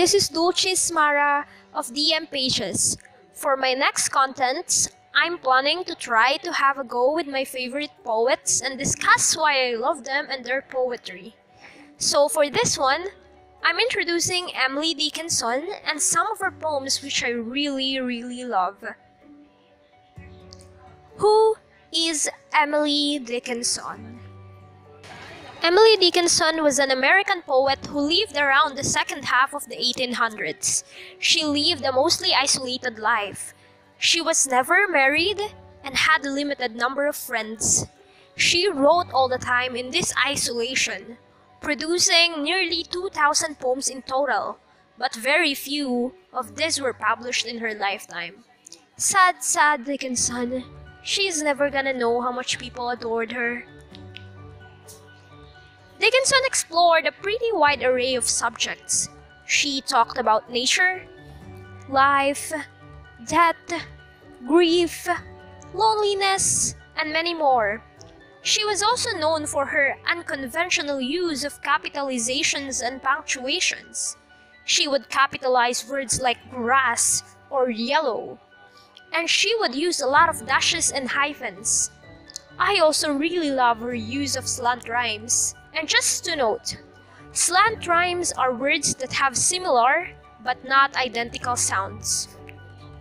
This is Dulcis Mara of DM Pages. For my next contents, I'm planning to try to have a go with my favorite poets and discuss why I love them and their poetry. So for this one, I'm introducing Emily Dickinson and some of her poems which I really love. Who is Emily Dickinson? Emily Dickinson was an American poet who lived around the second half of the 1800s. She lived a mostly isolated life. She was never married and had a limited number of friends. She wrote all the time in this isolation, producing nearly 2,000 poems in total, but very few of these were published in her lifetime. Sad Dickinson. She's never gonna know how much people adored her. Dickinson explored a pretty wide array of subjects. She talked about nature, life, death, grief, loneliness, and many more. She was also known for her unconventional use of capitalizations and punctuations. She would capitalize words like grass or yellow, and she would use a lot of dashes and hyphens. I also really love her use of slant rhymes. And just to note, slant rhymes are words that have similar but not identical sounds.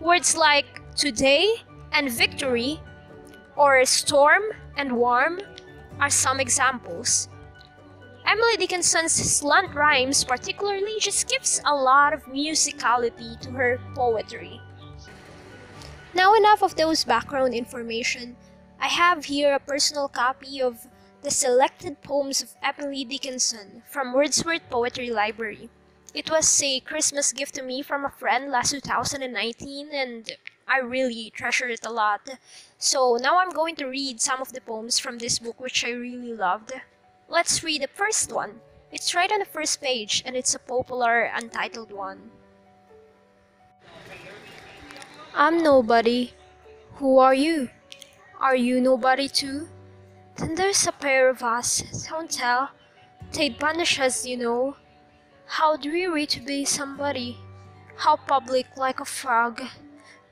Words like today and victory, or storm and warm, are some examples. Emily Dickinson's slant rhymes particularly just gives a lot of musicality to her poetry. Now enough of those background information. I have here a personal copy of the selected poems of Emily Dickinson from Wordsworth Poetry Library. It was a Christmas gift to me from a friend last 2019 and I really treasure it a lot. So now I'm going to read some of the poems from this book which I really loved. Let's read the first one. It's right on the first page and it's a popular untitled one. I'm nobody. Who are you? Are you nobody too? Then there's a pair of us, don't tell. They'd punish us, you know. How dreary to be somebody. How public like a frog.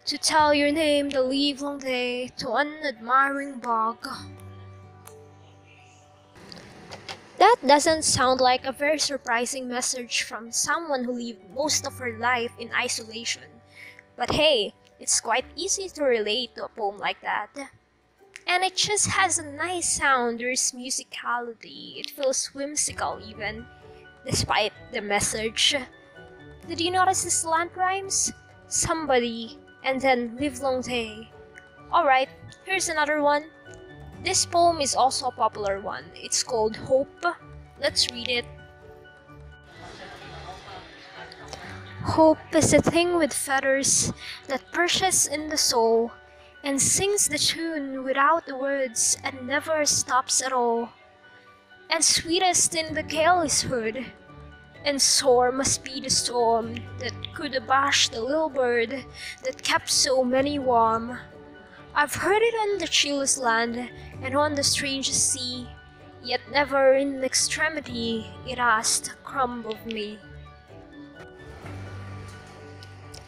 To tell your name the livelong day to an admiring bog. That doesn't sound like a very surprising message from someone who lived most of her life in isolation. But hey, it's quite easy to relate to a poem like that. And it just has a nice sound, there's musicality, it feels whimsical even, despite the message. Did you notice the slant rhymes? Somebody, and then livelong day. Alright, here's another one. This poem is also a popular one. It's called Hope. Let's read it. Hope is a thing with feathers that perches in the soul and sings the tune without the words and never stops at all. And sweetest in the gale is heard, and sore must be the storm that could abash the little bird that kept so many warm. I've heard it on the chillest land and on the strangest sea, yet never in extremity it asked a crumb of me.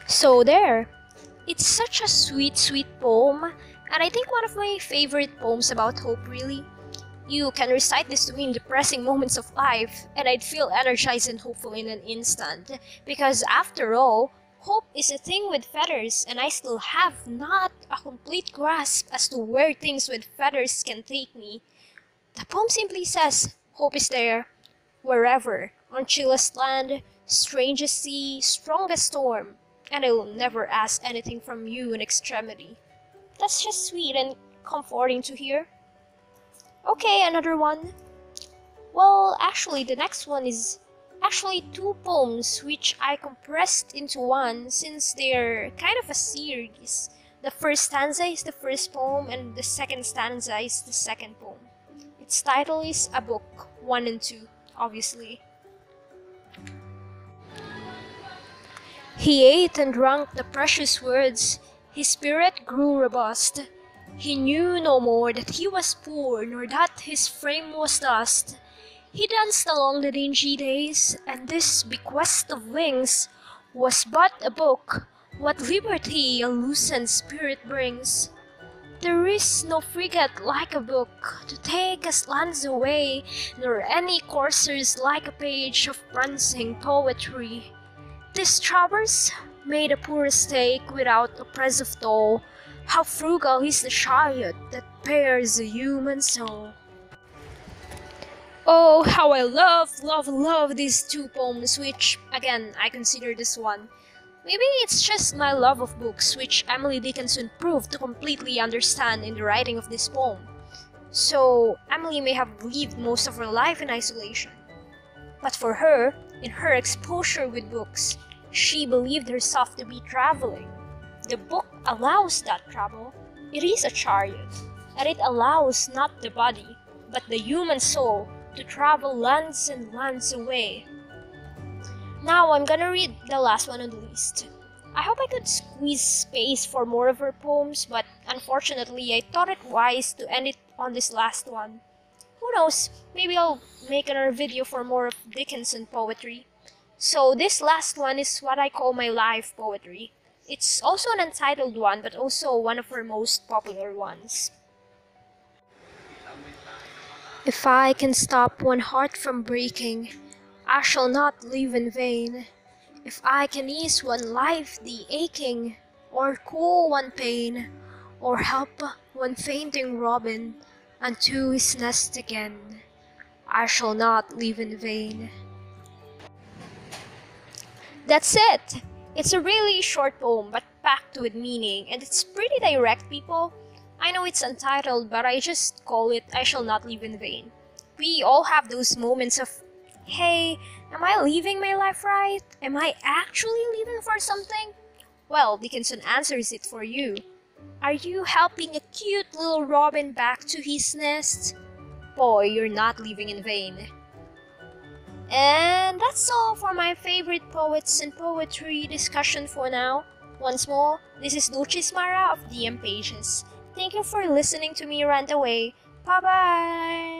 So there. It's such a sweet poem, and I think one of my favorite poems about hope really. You can recite this to me in depressing moments of life, and I'd feel energized and hopeful in an instant. Because after all, hope is a thing with feathers, and I still have not a complete grasp as to where things with feathers can take me. The poem simply says, hope is there, wherever, on chillest land, strangest sea, strongest storm. And I will never ask anything from you in extremity. That's just sweet and comforting to hear. Okay, another one. Well, actually, the next one is actually two poems which I compressed into one since they're kind of a series. The first stanza is the first poem and the second stanza is the second poem. Its title is A Book 1 and 2, obviously. He ate and drank the precious words, his spirit grew robust. He knew no more that he was poor, nor that his frame was dust. He danced along the dingy days, and this bequest of wings was but a book, what liberty a loosened spirit brings. There is no frigate like a book to take us lands away, nor any coursers like a page of prancing poetry. These traverse made a poor stake without oppressive toll. How frugal is the chariot that bears a human soul. Oh, how I love these two poems, which, again, I consider this one. Maybe it's just my love of books, which Emily Dickinson proved to completely understand in the writing of this poem. So, Emily may have lived most of her life in isolation. But for her, in her exposure with books, she believed herself to be traveling. The book allows that travel. It is a chariot, and it allows not the body, but the human soul to travel lands and lands away. Now I'm gonna read the last one on the list. I hope I could squeeze space for more of her poems, but unfortunately I thought it wise to end it on this last one. Who knows, maybe I'll make another video for more of Dickinson poetry. So this last one is what I call my life poetry. It's also an untitled one, but also one of her most popular ones. If I can stop one heart from breaking, I shall not live in vain. If I can ease one life the aching, or cool one pain, or help one fainting robin unto his nest again, I shall not live in vain. That's it! It's a really short poem, but packed with meaning, and it's pretty direct, people. I know it's untitled, but I just call it I Shall Not Live in Vain. We all have those moments of, hey, am I living my life right? Am I actually living for something? Well, Dickinson answers it for you. Are you helping a cute little robin back to his nest? Boy, you're not living in vain. And that's all for my favorite poets and poetry discussion for now. Once more, this is Lucis Mara of DM Pages. Thank you for listening to me rant away. Bye bye!